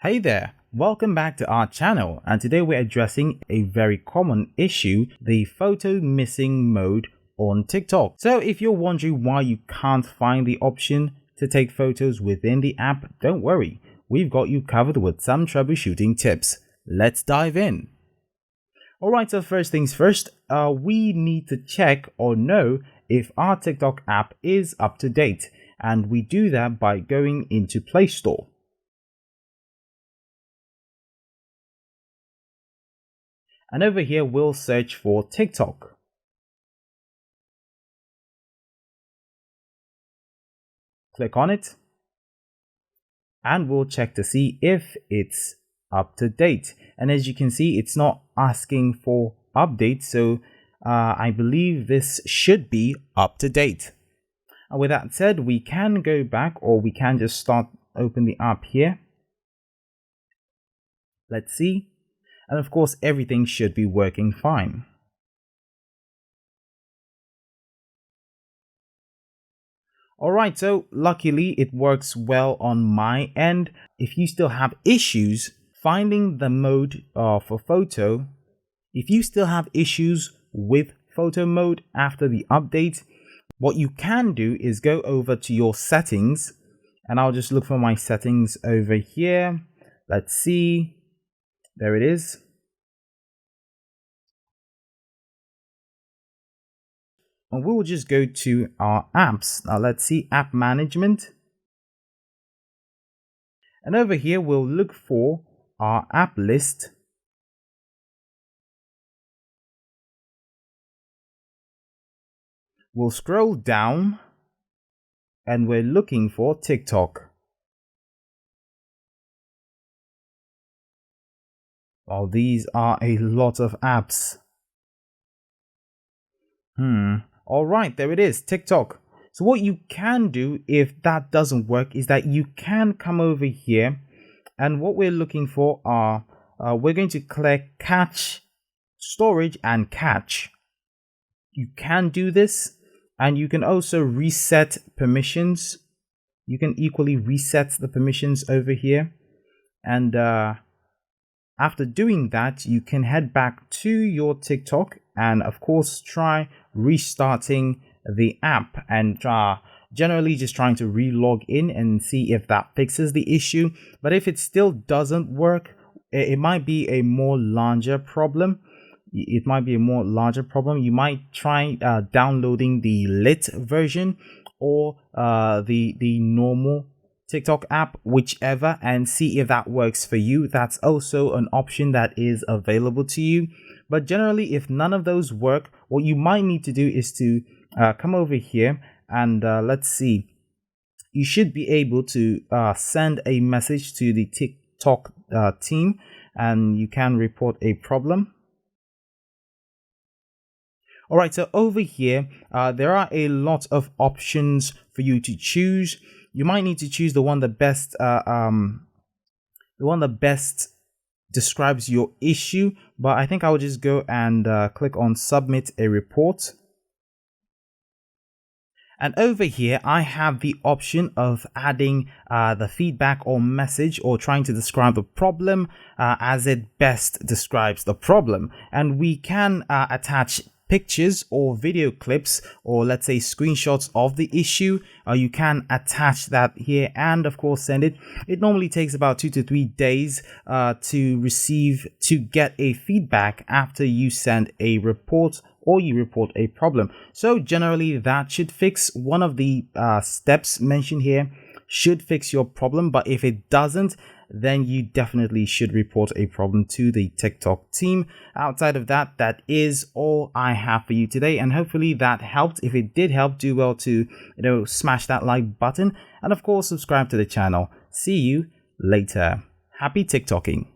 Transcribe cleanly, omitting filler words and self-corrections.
Hey there, welcome back to our channel, and today we're addressing a very common issue, the photo missing mode on TikTok. So if you're wondering why you can't find the option to take photos within the app, don't worry, we've got you covered with some troubleshooting tips. Let's dive in. Alright, so first things first, we need to check or know if our TikTok app is up to date, and we do that by going into Play Store. And over here, we'll search for TikTok. Click on it. And we'll check to see if it's up to date. And as you can see, it's not asking for updates. So I believe this should be up to date. And with that said, we can go back, or we can just open the app here. Let's see. And of course, everything should be working fine. Alright, so luckily it works well on my end. If you still have issues finding the mode for photo, if you still have issues with photo mode after the update, what you can do is go over to your settings, and I'll just look for my settings over here. Let's see. There it is. And we will just go to our apps. Now let's see, app management. And over here, we'll look for our app list. We'll scroll down and we're looking for TikTok. Well, these are a lot of apps. Alright, there it is, TikTok. So what you can do if that doesn't work is that you can come over here, and what we're looking for are, we're going to click cache, storage and cache. You can do this, and you can also reset permissions. You can equally reset the permissions over here. And after doing that, you can head back to your TikTok and of course try restarting the app, and generally just trying to re-log in and see if that fixes the issue. But if it still doesn't work, it might be a more larger problem. You might try downloading the lit version or the normal TikTok app, whichever, and see if that works for you. That's also an option that is available to you. But generally, if none of those work, what you might need to do is to come over here and let's see. You should be able to send a message to the TikTok team, and you can report a problem. Alright, so over here, there are a lot of options for you to choose. You might need to choose the one that best describes your issue, but I think I will just go and click on submit a report. And over here, I have the option of adding the feedback or message, or trying to describe the problem as it best describes the problem. And we can attach pictures or video clips, or let's say screenshots of the issue. You can attach that here and of course send it. It normally takes about 2 to 3 days to get a feedback after you send a report or you report a problem. So generally that should fix one of the steps mentioned here, should fix your problem. But if it doesn't, then you definitely should report a problem to the TikTok team. Outside of that, that is all I have for you today, and hopefully that helped. If it did help, do well to smash that like button, and of course subscribe to the channel. See you later. Happy TikToking.